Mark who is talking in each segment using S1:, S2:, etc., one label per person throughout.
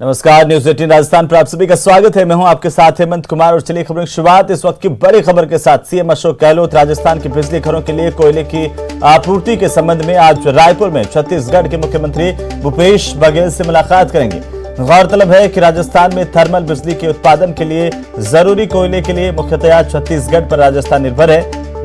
S1: नमस्कार, न्यूज 18 राजस्थान पर आप सभी का स्वागत है। मैं हूं आपके साथ हेमंत कुमार और चलिए खबरों की शुरुआत इस वक्त की बड़ी खबर के साथ। सीएम अशोक गहलोत राजस्थान की बिजली घरों के लिए कोयले की आपूर्ति के संबंध में आज रायपुर में छत्तीसगढ़ के मुख्यमंत्री भूपेश बघेल से मुलाकात करेंगे। गौरतलब है कि राजस्थान में थर्मल बिजली के उत्पादन के लिए जरूरी कोयले के लिए मुख्यतया छत्तीसगढ़ पर राजस्थान निर्भर है।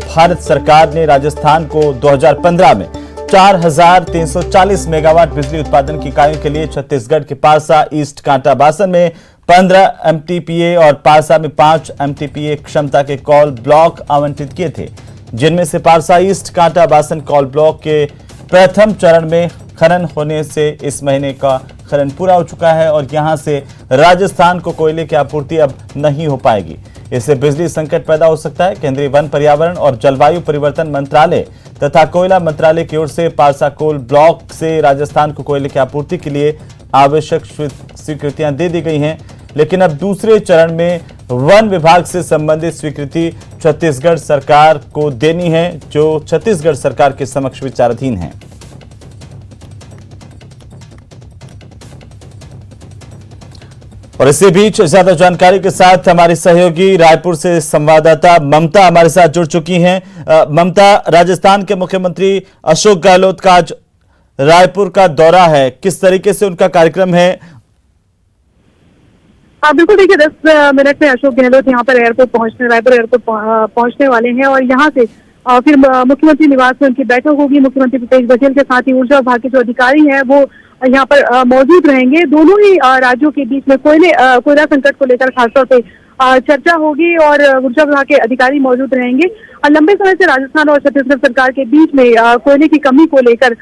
S1: भारत सरकार ने राजस्थान को 2015 में 4,340 मेगावाट बिजली उत्पादन की इकाइयों के लिए छत्तीसगढ़ के पारसा ईस्ट कांटा बासन में 15 एमटीपीए और पारसा में 5 एमटीपीए क्षमता के कॉल ब्लॉक आवंटित किए थे, जिनमें से पारसा ईस्ट कांटा बासन कॉल ब्लॉक के प्रथम चरण में खनन होने से इस महीने का खनन पूरा हो चुका है और यहां से राजस्थान को कोयले की आपूर्ति अब नहीं हो पाएगी। इससे बिजली संकट पैदा हो सकता है। केंद्रीय वन, पर्यावरण और जलवायु परिवर्तन मंत्रालय तथा कोयला मंत्रालय की ओर से पारसा कोल ब्लॉक से राजस्थान को कोयले की आपूर्ति के लिए आवश्यक स्वीकृतियां दे दी गई हैं, लेकिन अब दूसरे चरण में वन विभाग से संबंधित स्वीकृति छत्तीसगढ़ सरकार को देनी है, जो छत्तीसगढ़ सरकार के समक्ष विचाराधीन है। और इसी बीच ज्यादा जानकारी के साथ हमारी सहयोगी रायपुर से संवाददाता ममता हमारे साथ जुड़ चुकी हैं। ममता, राजस्थान के मुख्यमंत्री अशोक गहलोत का आज रायपुर का दौरा है, किस तरीके से उनका कार्यक्रम है?
S2: बिल्कुल, देखिए 10 मिनट में अशोक गहलोत यहाँ पर रायपुर एयरपोर्ट पहुंचने वाले हैं और यहाँ से फिर मुख्यमंत्री निवास में उनकी बैठक होगी। मुख्यमंत्री भूपेश बघेल के साथ ही ऊर्जा विभाग के जो अधिकारी हैं वो यहाँ पर मौजूद रहेंगे। दोनों ही राज्यों के बीच में कोयला संकट को लेकर खासतौर पे चर्चा होगी और ऊर्जा विभाग के अधिकारी मौजूद रहेंगे। लंबे समय से राजस्थान और छत्तीसगढ़ सरकार के बीच में कोयले की कमी को लेकर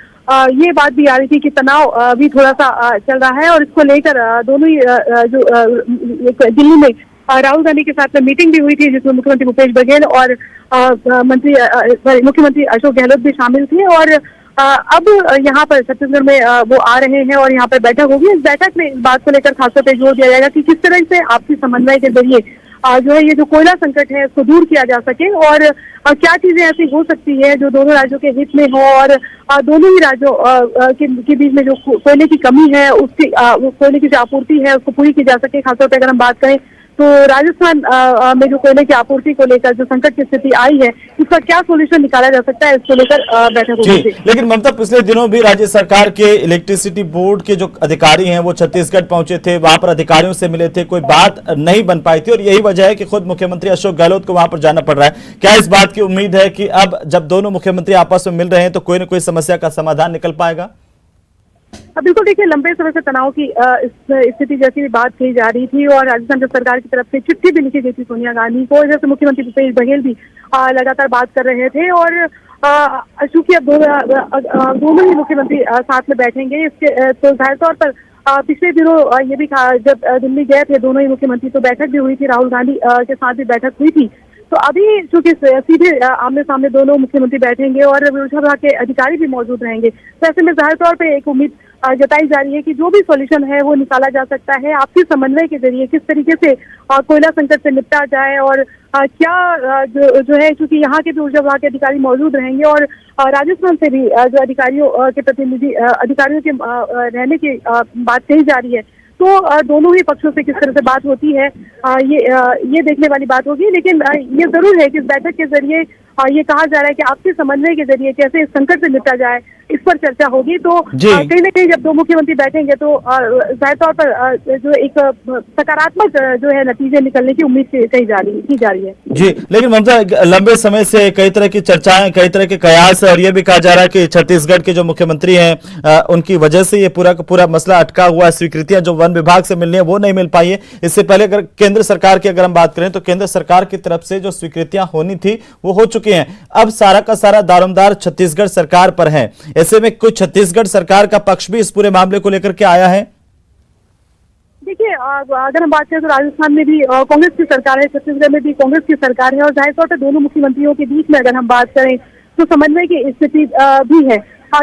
S2: ये बात भी आ रही थी कि तनाव भी थोड़ा सा चल रहा है और इसको लेकर दोनों ही दिल्ली में राहुल गांधी के साथ में मीटिंग भी हुई थी, जिसमें मुख्यमंत्री भूपेश बघेल और मुख्यमंत्री अशोक गहलोत भी शामिल थे। और अब यहाँ पर छत्तीसगढ़ में वो आ रहे हैं और यहाँ पर बैठक होगी। इस बैठक में इस बात को लेकर खासतौर पर जोर दिया जाएगा कि किस तरह से आपसी समन्वय के जरिए जो है ये जो कोयला संकट है इसको दूर किया जा सके और क्या चीजें ऐसी हो सकती है जो दोनों राज्यों के हित में हो और दोनों ही राज्यों के बीच में जो कोयले की कमी है उसकी कोयले की जो आपूर्ति है उसको पूरी की जा सके। खासतौर पर अगर हम बात करें तो राजस्थान में जो कोयले की आपूर्ति को लेकर जो संकट की स्थिति आई है उसका क्या सोल्यूशन निकाला जा सकता है, इसको लेकर बैठक होगी।
S1: लेकिन ममता, पिछले दिनों भी राज्य सरकार के इलेक्ट्रिसिटी बोर्ड के जो अधिकारी हैं वो छत्तीसगढ़ पहुंचे थे, वहां पर अधिकारियों से मिले थे, कोई बात नहीं बन पाई थी और यही वजह है कि खुद मुख्यमंत्री अशोक गहलोत को वहां पर जाना पड़ रहा है। क्या इस बात की उम्मीद है कि अब जब दोनों मुख्यमंत्री आपस में मिल रहे हैं तो कोई न कोई समस्या का समाधान निकल पाएगा?
S2: बिल्कुल, देखिए लंबे समय से तनाव की स्थिति जैसी भी बात कही जा रही थी और राजस्थान सरकार की तरफ से चिट्ठी भी लिखी गई थी सोनिया गांधी को, जैसे मुख्यमंत्री भूपेश बघेल भी लगातार बात कर रहे थे और चूंकि अब दोनों ही मुख्यमंत्री साथ में बैठेंगे इसके तो जाहिर तौर पर पिछले दिनों ये भी कहा जब दिल्ली गए थे दोनों ही मुख्यमंत्री तो बैठक भी हुई थी, राहुल गांधी के साथ भी बैठक हुई थी। तो अभी चूंकि सीधे आमने सामने दोनों मुख्यमंत्री बैठेंगे और ऊर्जा विभाग के अधिकारी भी मौजूद रहेंगे, तो ऐसे में जाहिर तौर पे एक उम्मीद जताई जा रही है कि जो भी सॉल्यूशन है वो निकाला जा सकता है आपसी समन्वय के जरिए, किस तरीके से कोयला संकट से निपटा जाए और क्या जो है क्योंकि यहाँ के भी ऊर्जा विभाग के अधिकारी मौजूद रहेंगे और राजस्थान से भी जो अधिकारियों के प्रतिनिधि अधिकारियों के रहने की बात कही जा रही है। तो दोनों ही पक्षों से किस तरह से बात होती है ये देखने वाली बात होगी। लेकिन ये जरूर है कि इस बैठक के जरिए ये कहा जा रहा है कि आपसी समन्वय के जरिए कैसे इस संकट से निपटा जाए इस पर चर्चा होगी। तो कहीं ना कहीं जब दो मुख्यमंत्री बैठेंगे तो जाहिर तौर पर जो एक सकारात्मक जो है नतीजे निकलने की उम्मीद की जा रही है
S1: जी। लेकिन ममता, लंबे समय से कई तरह की चर्चाएं, कई तरह के कयास और ये भी कहा जा रहा है कि छत्तीसगढ़ के जो मुख्यमंत्री हैं उनकी वजह से ये पूरा मसला अटका हुआ है। स्वीकृतियां जो वन विभाग से मिलनी है वो नहीं मिल पाई है। इससे पहले अगर केंद्र सरकार की हम बात करें तो केंद्र सरकार की तरफ से जो स्वीकृतियां होनी थी वो हो चुकी हैं। अब सारा का सारा दारोमदार छत्तीसगढ़ सरकार पर है। ऐसे में कुछ छत्तीसगढ़ सरकार का पक्ष भी इस पूरे मामले को लेकर के आया है।
S2: देखिए अगर हम बात करें तो राजस्थान में भी कांग्रेस की सरकार है, छत्तीसगढ़ में भी कांग्रेस की सरकार है और जाहिर तौर पर दोनों मुख्यमंत्रियों के बीच में अगर हम बात करें तो समन्वय की स्थिति भी है।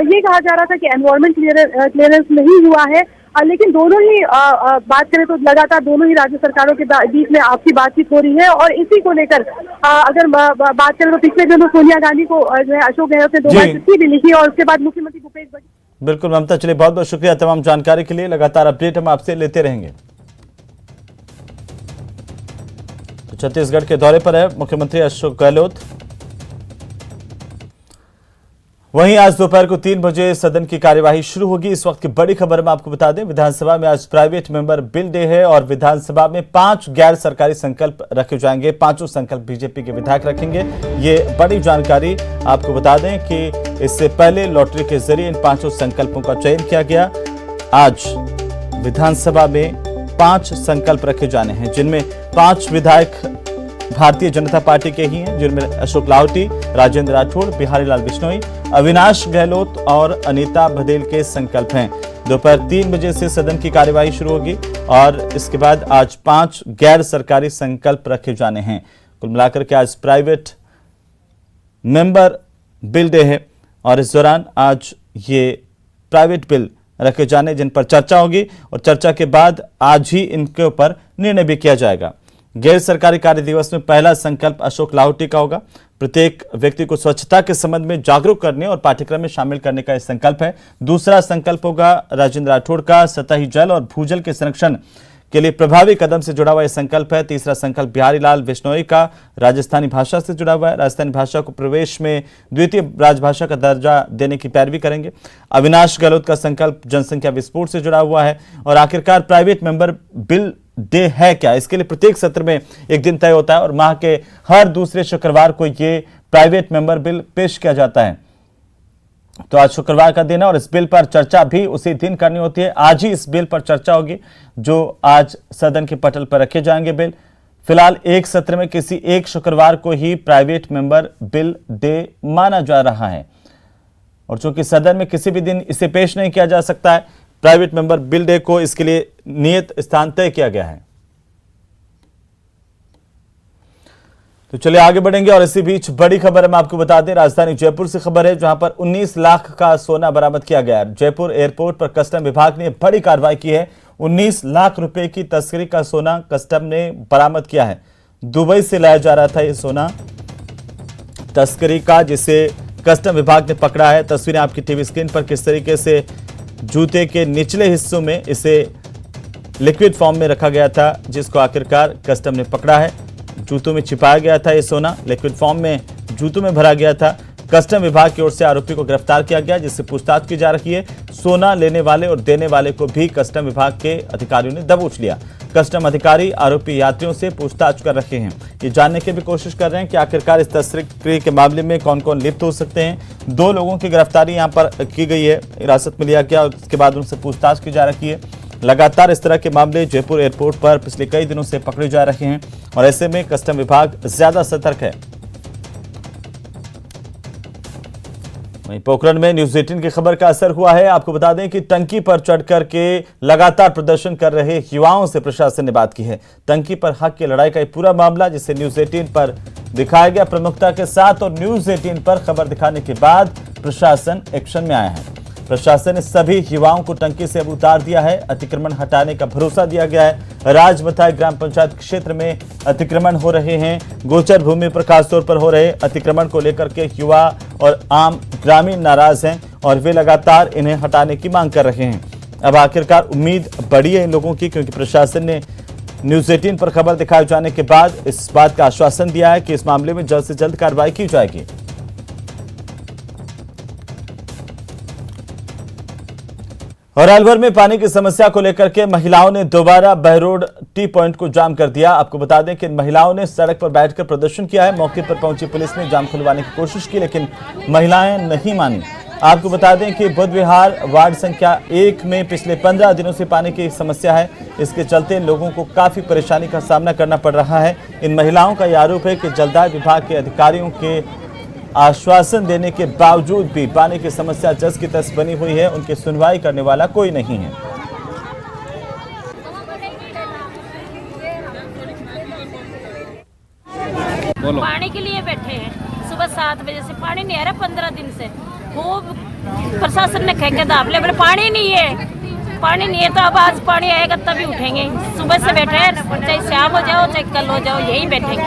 S2: ये कहा जा रहा था कि एनवायरमेंट क्लियरेंस नहीं हुआ है, लेकिन दोनों ही बात करें तो लगातार दोनों ही राज्य सरकारों के बीच में आपसी बातचीत हो रही है और इसी को लेकर अगर बात करें तो पिछले दिनों सोनिया गांधी को जो है अशोक गहलोत ने 2 बार चिट्ठी भी लिखी और उसके बाद मुख्यमंत्री भूपेश बघेल
S1: बिल्कुल ममता, चलिए बहुत बहुत शुक्रिया तमाम जानकारी के लिए। लगातार अपडेट हम आपसे लेते रहेंगे। तो छत्तीसगढ़ के दौरे पर है मुख्यमंत्री अशोक गहलोत। वहीं आज दोपहर को 3 बजे सदन की कार्यवाही शुरू होगी। इस वक्त की बड़ी खबर हम आपको बता दें, विधानसभा में आज प्राइवेट मेंबर बिल डे है और विधानसभा में 5 गैर सरकारी संकल्प रखे जाएंगे। 5 संकल्प बीजेपी के विधायक रखेंगे। ये बड़ी जानकारी आपको बता दें कि इससे पहले लॉटरी के जरिए इन 5 संकल्पों का चयन किया गया। आज विधानसभा में 5 संकल्प रखे जाने हैं, जिनमें 5 विधायक भारतीय जनता पार्टी के ही हैं, जिनमें अशोक लाहोटी, राजेंद्र राठौड़, बिहारी लाल बिश्नोई, अविनाश गहलोत और अनीता बघेल के संकल्प हैं। दोपहर 3 बजे से सदन की कार्यवाही शुरू होगी और इसके बाद आज 5 गैर सरकारी संकल्प रखे जाने हैं। कुल मिलाकर के आज प्राइवेट मेंबर बिल डे है और इस दौरान आज ये प्राइवेट बिल रखे जाने जिन पर चर्चा होगी और चर्चा के बाद आज ही इनके ऊपर निर्णय भी किया जाएगा। गैर सरकारी कार्य दिवस में पहला संकल्प अशोक लाहोटी का होगा। प्रत्येक व्यक्ति को स्वच्छता के संबंध में जागरूक करने और पाठ्यक्रम में शामिल करने का यह संकल्प है। दूसरा संकल्प होगा राजेंद्र राठौड़ का, सतही जल और भूजल के संरक्षण के लिए प्रभावी कदम से जुड़ा हुआ यह संकल्प है। तीसरा संकल्प बिहारी लाल बिश्नोई का, राजस्थानी भाषा से जुड़ा हुआ है। राजस्थानी भाषा को प्रवेश में द्वितीय राजभाषा का दर्जा देने की पैरवी करेंगे। अविनाश गहलोत का संकल्प जनसंख्या विस्फोट से जुड़ा हुआ है। और आखिरकार प्राइवेट मेंबर बिल डे है क्या, इसके लिए प्रत्येक सत्र में एक दिन तय होता है और माह के हर दूसरे शुक्रवार को ये प्राइवेट मेंबर बिल पेश किया जाता है। तो आज शुक्रवार का दिन है और इस बिल पर चर्चा भी उसी दिन करनी होती है। आज ही इस बिल पर चर्चा होगी, जो आज सदन के पटल पर रखे जाएंगे बिल। फिलहाल एक सत्र में किसी एक शुक्रवार को ही प्राइवेट मेंबर बिल डे माना जा रहा है और चूंकि सदन में किसी भी दिन इसे पेश नहीं किया जा सकता है, प्राइवेट मेंबर बिल डे को इसके लिए नियत स्थान तय किया गया है। तो चलिए आगे बढ़ेंगे और इसी बीच बड़ी खबर हम आपको बता दें, राजधानी जयपुर से खबर है, जहां पर 19 लाख का सोना बरामद किया गया है। जयपुर एयरपोर्ट पर कस्टम विभाग ने बड़ी कार्रवाई की है। 19 लाख रुपए की तस्करी का सोना कस्टम ने बरामद किया है। दुबई से लाया जा रहा था ये सोना तस्करी का, जिसे कस्टम विभाग ने पकड़ा है। तस्वीरें आपकी टीवी स्क्रीन पर किस तरीके से जूते के निचले हिस्सों में इसे लिक्विड फॉर्म में रखा गया था, जिसको आखिरकार कस्टम ने पकड़ा है। जूतों में छिपाया गया था ये सोना, लिक्विड फॉर्म में जूतों में भरा गया था। कस्टम विभाग की ओर से आरोपी को गिरफ्तार किया गया, जिससे पूछताछ की जा रही है। सोना लेने वाले और देने वाले को भी कस्टम विभाग के अधिकारियों ने दबोच लिया। कस्टम अधिकारी आरोपी यात्रियों से पूछताछ कर रहे हैं। ये जानने की भी कोशिश कर रहे हैं कि आखिरकार इस तस्करी के मामले में कौन कौन लिप्त हो सकते हैं। 2 लोगों की गिरफ्तारी यहां पर की गई है, हिरासत में लिया गया और उसके बाद उनसे पूछताछ की जा रही है। लगातार इस तरह के मामले जयपुर एयरपोर्ट पर पिछले कई दिनों से पकड़े जा रहे हैं और ऐसे में कस्टम विभाग ज्यादा सतर्क है। वहीं पोखरण में न्यूज 18 की खबर का असर हुआ है। आपको बता दें कि टंकी पर चढ़कर के लगातार प्रदर्शन कर रहे युवाओं से प्रशासन ने बात की है। टंकी पर हक की लड़ाई का ये पूरा मामला, जिसे न्यूज 18 पर दिखाया गया प्रमुखता के साथ, और न्यूज 18 पर खबर दिखाने के बाद प्रशासन एक्शन में आया है। प्रशासन ने सभी युवाओं को टंकी से अब उतार दिया है। अतिक्रमण हटाने का भरोसा दिया गया है। राजमथाई ग्राम पंचायत क्षेत्र में अतिक्रमण हो रहे हैं। गोचर भूमि पर खासतौर पर हो रहे अतिक्रमण को लेकर के युवा और आम ग्रामीण नाराज हैं और वे लगातार इन्हें हटाने की मांग कर रहे हैं। अब आखिरकार उम्मीद बढ़ी है इन लोगों की, क्योंकि प्रशासन ने न्यूज 18 पर खबर दिखाए जाने के बाद इस बात का आश्वासन दिया है कि इस मामले में जल्द से जल्द कार्रवाई की जाएगी। और अलवर में पानी की समस्या को लेकर के महिलाओं ने दोबारा बहरोड टी पॉइंट को जाम कर दिया। आपको बता दें कि इन महिलाओं ने सड़क पर बैठकर प्रदर्शन किया है। मौके पर पहुंची पुलिस ने जाम खुलवाने की कोशिश की, लेकिन महिलाएं नहीं मानी। आपको बता दें कि बुद्ध विहार वार्ड संख्या 1 में पिछले 15 दिनों से पानी की समस्या है। इसके चलते लोगों को काफी परेशानी का सामना करना पड़ रहा है। इन महिलाओं का यह आरोप है कि जलदाय विभाग के अधिकारियों के आश्वासन देने के बावजूद भी पानी की समस्या जस की तस बनी हुई है। उनकी सुनवाई करने वाला कोई नहीं है।
S3: पानी के लिए बैठे हैं, सुबह 7 बजे से पानी नहीं आ रहा। 15 दिन से खूब प्रशासन ने कह के दाबले, बोले पानी नहीं है, पानी नहीं है। तो अब आज पानी आएगा तभी उठेंगे। सुबह से बैठे हैं, चाहे शाम हो जाओ चाहे कल हो जाओ, यही बैठेंगे।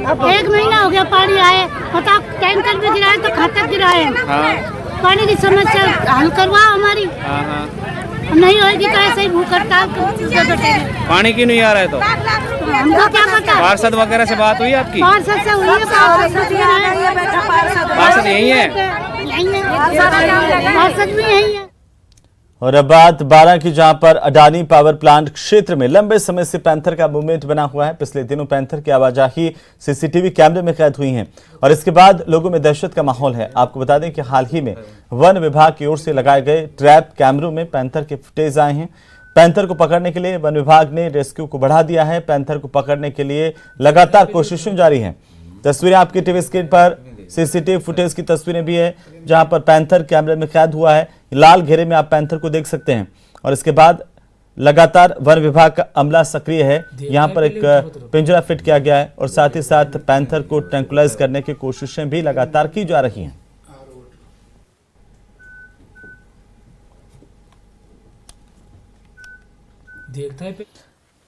S4: अब 1 महीना हो गया पानी आए, पता टैंकर भी गिराए तो खातर गिराए। पानी की समस्या हल करवाओ हमारी।
S5: हाँ हाँ।
S4: नहीं होगी तो ऐसे ही भूख हड़ताल करते बैठेंगे।
S5: पानी क्यों नहीं आ रहा है तो?
S4: हमको क्या पता।
S5: पार्षद वगैरह से बात हुई आपकी?
S4: पार्षद से हुई है,
S5: पार्षद यही है?
S4: पार्षद भी यही है।
S1: और अब बात 12 की, जहां पर अडानी पावर प्लांट क्षेत्र में लंबे समय से पैंथर का मूवमेंट बना हुआ है। पिछले दिनों पैंथर की आवाजाही सीसीटीवी कैमरे में कैद हुई है और इसके बाद लोगों में दहशत का माहौल है। आपको बता दें कि हाल ही में वन विभाग की ओर से लगाए गए ट्रैप कैमरों में पैंथर के फुटेज आए हैं। पैंथर को पकड़ने के लिए वन विभाग ने रेस्क्यू को बढ़ा दिया है। पैंथर को पकड़ने के लिए लगातार कोशिशें जारी हैं। तस्वीरें आपकी टीवी स्क्रीन पर सीसीटीवी फुटेज की तस्वीरें भी है, जहां पर पैंथर कैमरे में कैद हुआ है। लाल घेरे में आप पैंथर को देख सकते हैं और इसके बाद लगातार वन विभाग का अमला सक्रिय है। यहां पर एक पिंजरा फिट किया गया है और साथ ही साथ पैंथर को ट्रैंकुलाइज करने की कोशिशें भी लगातार की जा रही हैं।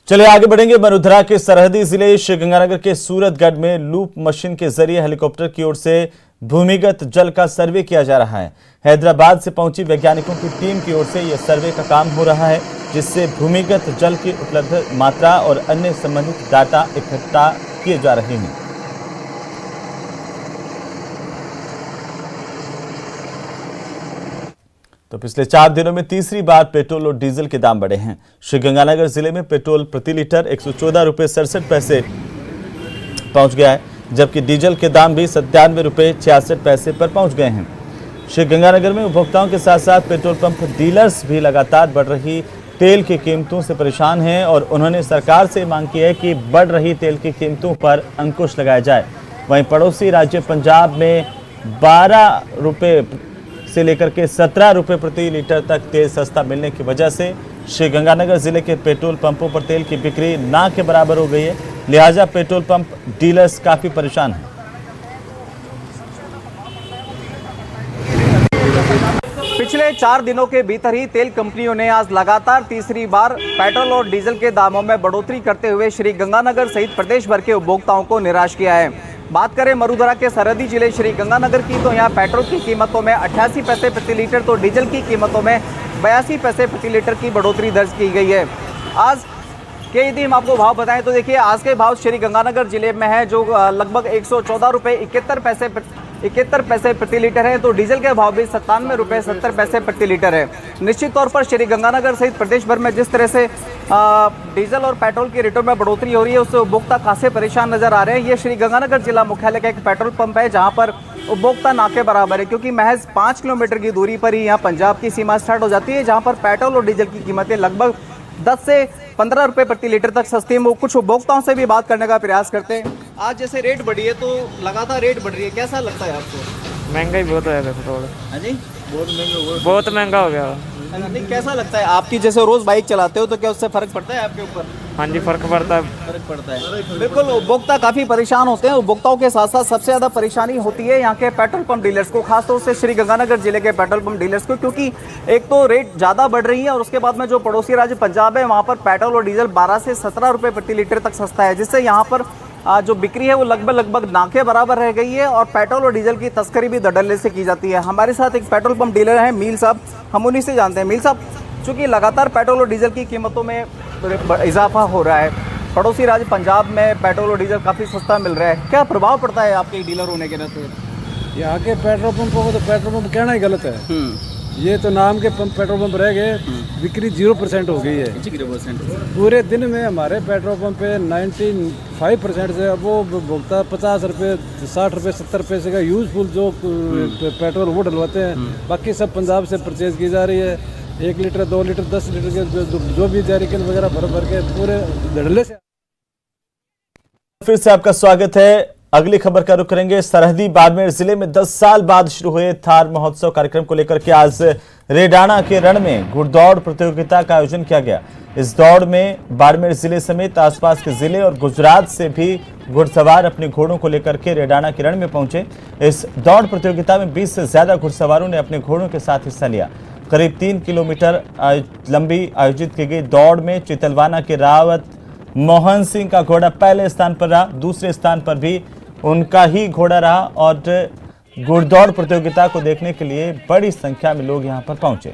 S1: चलिए आगे बढ़ेंगे। वडोदरा के सरहदी जिले श्रीगंगानगर के सूरतगढ़ में लूप मशीन के जरिए हेलीकॉप्टर की ओर से भूमिगत जल का सर्वे किया जा रहा है। हैदराबाद से पहुंची वैज्ञानिकों की टीम की ओर से यह सर्वे का काम हो रहा है, जिससे भूमिगत जल की उपलब्ध मात्रा और अन्य संबंधित डाटा इकट्ठा किए जा रहे हैं। तो पिछले 4 दिनों में तीसरी बार पेट्रोल और डीजल के दाम बढ़े हैं। श्रीगंगानगर जिले में पेट्रोल प्रति लीटर 114 रुपये 67 पैसे पहुंच गया है, जबकि डीजल के दाम भी 97 रुपये 66 पैसे पर पहुंच गए हैं। श्रीगंगानगर में उपभोक्ताओं के साथ साथ पेट्रोल पंप डीलर्स भी लगातार बढ़ रही तेल की कीमतों से परेशान हैं और उन्होंने सरकार से मांग की है कि बढ़ रही तेल की कीमतों पर अंकुश लगाया जाए। वहीं पड़ोसी राज्य पंजाब में 12 रुपये से लेकर के 17 रुपये प्रति लीटर तक तेल सस्ता मिलने की वजह से श्रीगंगानगर जिले के पेट्रोल पंपों पर तेल की बिक्री ना के बराबर हो गई है। लिहाजा पेट्रोल पंप डीलर्स काफी परेशान हैं।
S6: पिछले 4 दिनों के भीतर ही तेल कंपनियों ने आज लगातार तीसरी बार पेट्रोल और डीजल के दामों में बढ़ोतरी करते हुए श्रीगंगानगर सहित प्रदेश भर के उपभोक्ताओं को निराश किया है। बात करें वडोदरा के सरहदी जिले श्रीगंगानगर की, तो यहाँ पेट्रोल की कीमतों में 88 पैसे प्रति लीटर तो डीजल की कीमतों में 82 पैसे प्रति लीटर की बढ़ोतरी दर्ज की गई है। आज के यदि हम आपको भाव बताएं तो देखिए, आज के भाव श्रीगंगानगर जिले में है जो लगभग 114 रुपये 71 पैसे प्रति लीटर है, तो डीजल के भाव भी 97 रुपये 70 पैसे प्रति लीटर है। निश्चित तौर पर श्रीगंगानगर सहित प्रदेश भर में जिस तरह से डीजल और पेट्रोल की रेटों में बढ़ोतरी हो रही है, उससे उपभोक्ता खासे परेशान नजर आ रहे हैं। ये श्रीगंगानगर जिला मुख्यालय का एक पेट्रोल पंप है जहां पर उपभोक्ता ना के बराबर है, क्योंकि महज 5 किलोमीटर की दूरी पर ही यहाँ पंजाब की सीमा स्टार्ट हो जाती है, जहाँ पर पेट्रोल और डीजल की कीमतें लगभग 10 से 15 रुपये प्रति लीटर तक सस्ती है। कुछ उपभोक्ताओं से भी बात करने का प्रयास करते हैं। आज जैसे रेट बढ़ी है तो लगातार रेट बढ़ रही है, कैसा लगता है आपको?
S5: महंगाई बहुत है पेट्रोल।
S6: हाँ जी,
S5: बहुत महंगा हो गया।
S6: नहीं, कैसा लगता है आपकी जैसे रोज बाइक चलाते हो तो क्या उससे फर्क पड़ता है आपके ऊपर?
S5: हाँ जी, फर्क पड़ता है।
S6: फर्क पड़ता है, बिल्कुल। उपभोक्ता काफी परेशान होते हैं। उपभोक्ताओं के साथ साथ सबसे ज्यादा परेशानी होती है यहाँ के पेट्रोल पंप डीलर्स को, खासतौर से श्रीगंगानगर जिले के पेट्रोल पंप डीलर्स को, क्योंकि एक तो रेट ज्यादा बढ़ रही है और उसके बाद में जो पड़ोसी राज्य पंजाब है वहाँ पर पेट्रोल और डीजल 12 से 17 रुपये प्रति लीटर तक सस्ता है, जिससे यहाँ पर जो बिक्री है वो लगभग ना के बराबर रह गई है और पेट्रोल और डीजल की तस्करी भी धड़ल्ले से की जाती है। हमारे साथ एक पेट्रोल पंप डीलर है मील साहब, हम उन्हीं से जानते हैं। मील साहब, चूँकि लगातार पेट्रोल और डीजल की कीमतों में इजाफा हो रहा है, पड़ोसी राज्य पंजाब में पेट्रोल और डीजल काफ़ी सस्ता मिल रहा है, क्या प्रभाव पड़ता है आपके डीलर होने के नाते?
S7: यहाँ के पेट्रोल पंपों को तो पेट्रोल पंप कहना ही गलत है। ये तो नाम के पेट्रोल पंप रह गए, बिक्री 0% हो गई है।
S6: 0%।
S7: पूरे दिन में हमारे पेट्रोल पंप पे 95% से अब वो भुगता 50 रुपये 60 रुपये 70 पैसे का यूजफुल जो पेट्रोल वो डलवाते हैं, बाकी सब पंजाब से परचेज की जा रही है। 1 लीटर 2 लीटर 10 लीटर के जो भी जैरिकन वगैरह भर के पूरे धड़ल्ले से।
S1: फिर से आपका स्वागत है। अगली खबर का रुख करेंगे। सरहदी बाड़मेर जिले में 10 साल बाद शुरू हुए थार महोत्सव कार्यक्रम को लेकर के आज रेडाना के रण में घुड़दौड़ प्रतियोगिता का आयोजन किया गया। इस दौड़ में बाड़मेर जिले समेत आसपास के जिले और गुजरात से भी घुड़सवार अपने घोड़ों को लेकर के रेडाना के रण में पहुंचे। इस दौड़ प्रतियोगिता में 20 से ज्यादा घुड़सवारों ने अपने घोड़ों के साथ हिस्सा लिया। करीब 3 किलोमीटर लंबी आयोजित की गई दौड़ में चितलवाना के रावत मोहन सिंह का घोड़ा पहले स्थान पर रहा, दूसरे स्थान पर भी उनका ही घोड़ा रहा और घुड़दौड़ प्रतियोगिता को देखने के लिए बड़ी संख्या में लोग यहां पर पहुंचे।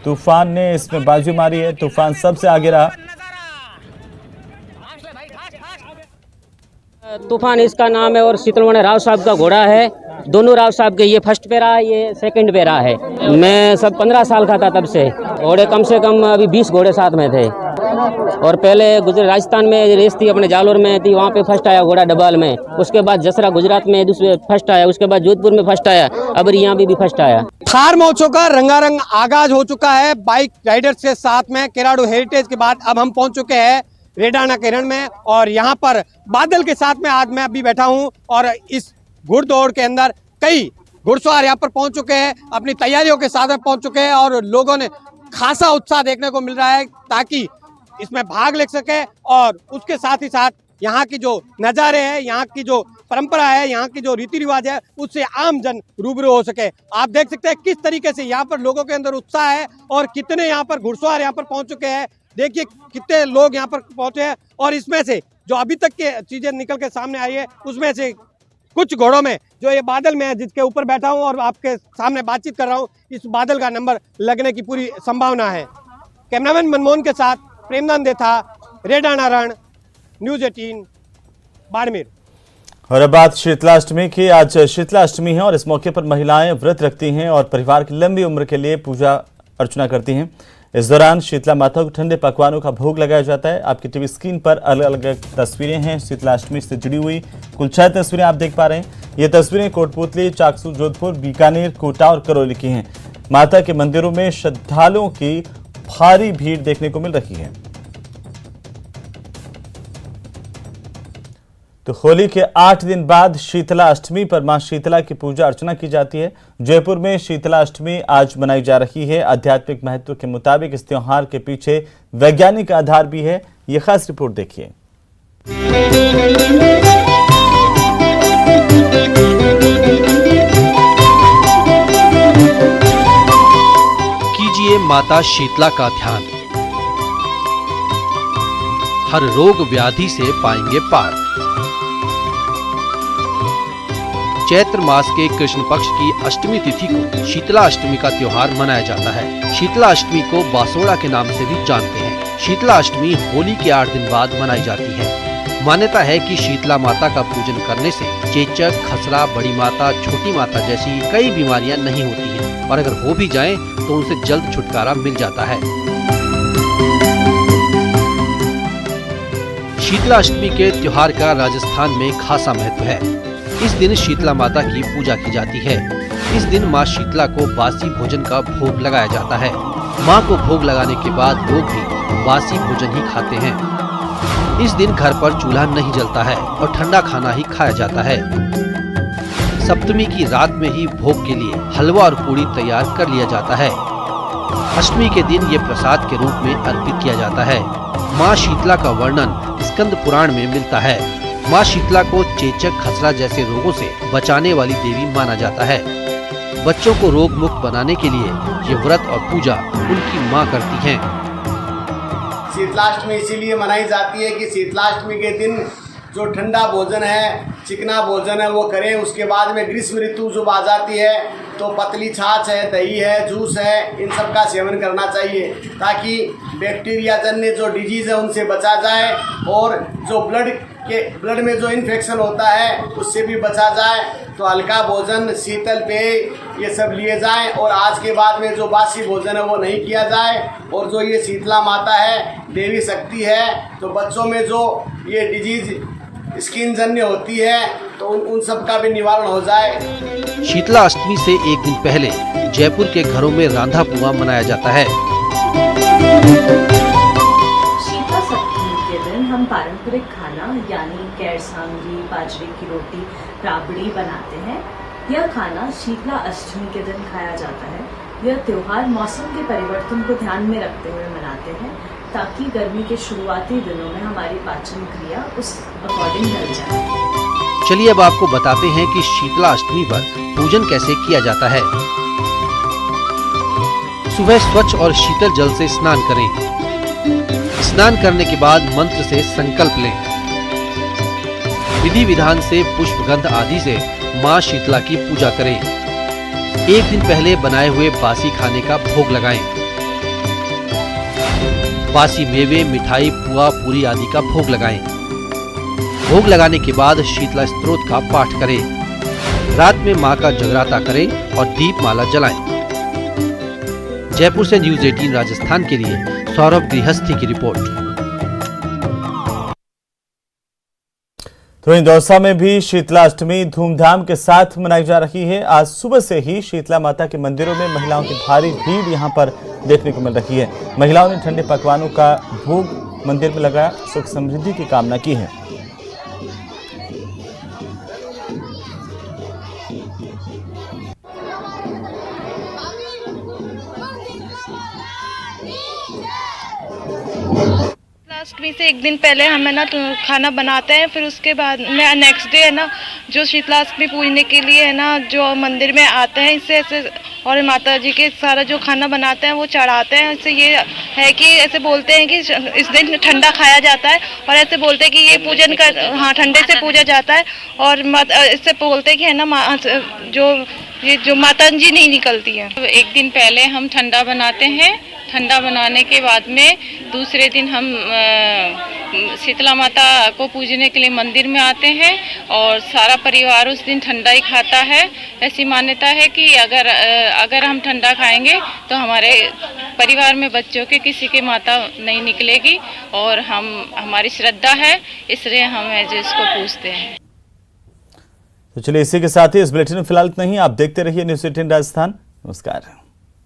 S1: तूफान ने इसमें बाजी मारी है, तूफान सबसे आगे रहा।
S8: तूफान इसका नाम है और शीतलमणि राव साहब का घोड़ा है। दोनों राव साहब के, ये फर्स्ट पे रहा है, ये सेकंड पे रहा है। मैं सब 15 साल का था तब से। घोड़े कम से कम अभी 20 घोड़े साथ में थे। और पहले गुजरात राजस्थान में रेस थी, अपने जालोर में थी, वहाँ पे फर्स्ट आया घोड़ा डबाल में। उसके बाद जसरा गुजरात में दूसरे फर्स्ट आया, उसके बाद जोधपुर में फर्स्ट आया, अब यहाँ भी फर्स्ट आया।
S9: थार महोत्सव का रंगारंग आगाज हो चुका है बाइक राइडर्स के साथ में। केराडू हेरिटेज के बाद अब हम पहुंच चुके हैं रेडाना के रण में, और यहाँ पर बादल के साथ में आज मैं अभी बैठा हूँ। और इस घुड़दौड़ के अंदर कई घुड़सवार यहाँ पर पहुंच चुके हैं, अपनी तैयारियों के साथ में पहुंच चुके हैं, और लोगों ने खासा उत्साह देखने को मिल रहा है ताकि इसमें भाग ले सके। और उसके साथ ही साथ यहाँ की जो नज़ारे हैं, यहाँ की जो परंपरा है, यहाँ की जो रीति रिवाज है, उससे आम जन रूबरू हो सके। आप देख सकते हैं किस तरीके से यहाँ पर लोगों के अंदर उत्साह है और कितने यहाँ पर घुड़सवार यहाँ पर पहुंच चुके हैं। देखिए कितने लोग यहाँ पर पहुंचे हैं, और इसमें से जो अभी तक के चीजें निकल के सामने आई है, उसमें से कुछ घोड़ों में जो ये बादल में है, जिसके ऊपर बैठा हूँ और आपके सामने बातचीत कर रहा हूँ, इस बादल का नंबर लगने की पूरी संभावना है। कैमरामैन मनमोहन के साथ प्रेमदान देथा, रेडाना रण, न्यूज़ 18 बाड़मेर।
S1: और अब बात शीतलाष्टमी की। आज शीतलाष्टमी है और इस मौके पर महिलाएं व्रत रखती हैं और परिवार की लंबी उम्र के लिए पूजा अर्चना करती हैं। इस दौरान शीतला माता को ठंडे पकवानों का भोग लगाया जाता है। आपकी टीवी स्क्रीन पर अलग अलग तस्वीरें हैं शीतलाष्टमी से जुड़ी हुई। कुल 6 तस्वीरें आप देख पा रहे हैं। ये तस्वीरें कोटपुतली, चाकसू, जोधपुर, बीकानेर, कोटा और करौली की हैं। माता के मंदिरों में श्रद्धालुओं की भारी भीड़ देखने को मिल रही है। तो होली के 8 दिन बाद शीतला अष्टमी पर मां शीतला की पूजा अर्चना की जाती है। जयपुर में शीतला अष्टमी आज मनाई जा रही है। आध्यात्मिक महत्व के मुताबिक इस त्योहार के पीछे वैज्ञानिक आधार भी है। यह खास रिपोर्ट देखिए।
S10: कीजिए माता शीतला का ध्यान, हर रोग व्याधि से पाएंगे पार। चैत्र मास के कृष्ण पक्ष की अष्टमी तिथि को शीतला अष्टमी का त्योहार मनाया जाता है। शीतला अष्टमी को बासोड़ा के नाम से भी जानते हैं। शीतला अष्टमी होली के 8 दिन बाद मनाई जाती है। मान्यता है कि शीतला माता का पूजन करने से चेचक, खसरा, बड़ी माता, छोटी माता जैसी कई बीमारियां नहीं होती हैं, और अगर हो भी जाएं तो उनसे जल्द छुटकारा मिल जाता है। शीतला अष्टमी के त्योहार का राजस्थान में खासा महत्व है। इस दिन शीतला माता की पूजा की जाती है। इस दिन माँ शीतला को बासी भोजन का भोग लगाया जाता है। माँ को भोग लगाने के बाद लोग भी बासी भोजन ही खाते हैं। इस दिन घर पर चूल्हा नहीं जलता है और ठंडा खाना ही खाया जाता है। सप्तमी की रात में ही भोग के लिए हलवा और पूड़ी तैयार कर लिया जाता है। अष्टमी के दिन ये प्रसाद के रूप में अर्पित किया जाता है। माँ शीतला का वर्णन स्कंद पुराण में मिलता है। माँ शीतला को चेचक, खसरा जैसे रोगों से बचाने वाली देवी माना जाता है। बच्चों को रोग मुक्त बनाने के लिए ये व्रत और पूजा उनकी माँ करती हैं।
S11: शीतलाष्टमी इसीलिए मनाई जाती है कि शीतलाष्टमी के दिन जो ठंडा भोजन है, चिकना भोजन है, वो करें। उसके बाद में ग्रीष्म ऋतु जब आ जाती है तो पतली छाछ है, दही है, जूस है, इन सब का सेवन करना चाहिए ताकि बैक्टीरिया जन्य जो डिजीज़ है उनसे बचा जाए, और जो ब्लड में जो इन्फेक्शन होता है उससे भी बचा जाए। तो हल्का भोजन, शीतल पेय ये सब लिए जाएं, और आज के बाद में जो बासी भोजन है वो नहीं किया जाए। और जो ये शीतला माता है, देवी शक्ति है, तो बच्चों में जो ये डिजीज स्किन जन्य होती है तो उन सब का भी निवारण हो जाए।
S10: शीतला अष्टमी से एक दिन पहले जयपुर के घरों में रांधा पुआ मनाया जाता है।
S12: शीतला सप्तमी के दिन हम पारंपरिक खाना यानी केर सांगरी, बाजरे की रोटी, राबड़ी बनाते हैं। यह खाना शीतला अष्टमी के दिन खाया जाता है। यह त्योहार मौसम के परिवर्तन को ध्यान में रखते हुए मनाते हैं ताकि गर्मी के शुरुआती दिनों में हमारी पाचन क्रिया उस अकॉर्डिंग ढल जाए।
S10: चलिए अब आपको बताते हैं कि शीतला अष्टमी पर पूजन कैसे किया जाता है। सुबह स्वच्छ और शीतल जल से स्नान करें। स्नान करने के बाद मंत्र से संकल्प लें। विधि विधान से पुष्पगंध आदि से माँ शीतला की पूजा करें। एक दिन पहले बनाए हुए बासी खाने का भोग लगाएं। बासी मेवे, मिठाई, पुआ, पूरी आदि का भोग लगाएं। भोग लगाने के बाद शीतला स्तोत्र का पाठ करें। रात में मां का जगराता करें और दीपमाला जलाएं। जयपुर से न्यूज़ 18 राजस्थान के लिए सौरभ गृहस्थी की रिपोर्ट।
S1: तो इंदौसा में भी शीतलाष्टमी धूमधाम के साथ मनाई जा रही है। आज सुबह से ही शीतला माता के मंदिरों में महिलाओं की भारी भीड़ यहां पर देखने को मिल रही है। महिलाओं ने ठंडे पकवानों का भोग मंदिर में लगाया, सुख समृद्धि की कामना की है।
S13: अष्टमी से एक दिन पहले हम है ना खाना बनाते हैं, फिर उसके बाद में नेक्स्ट डे है ना जो शीतलाष्टमी पूजने के लिए है ना जो मंदिर में आते हैं, इससे ऐसे और माता जी के सारा जो खाना बनाते हैं वो चढ़ाते हैं। इससे ये है कि ऐसे बोलते हैं कि इस दिन ठंडा खाया जाता है और ऐसे बोलते हैं कि ये पूजन कर हाँ ठंडे से पूजा जाता है और इससे बोलते हैं कि है ना जो माता जी नहीं निकलती है।
S14: एक दिन पहले हम ठंडा बनाते हैं, ठंडा बनाने के बाद में दूसरे दिन हम शीतला माता को पूजने के लिए मंदिर में आते हैं और सारा परिवार उस दिन ठंडा ही खाता है। ऐसी मान्यता है कि अगर हम ठंडा खाएंगे तो हमारे परिवार में बच्चों के किसी के माता नहीं निकलेगी और हमारी श्रद्धा है, इसलिए हम इसको पूजते हैं।
S1: तो चलिए इसी के साथ ही इस बुलेटिन में फिलहाल इतना ही। आप देखते रहिए न्यूज़ 18 राजस्थान। नमस्कार।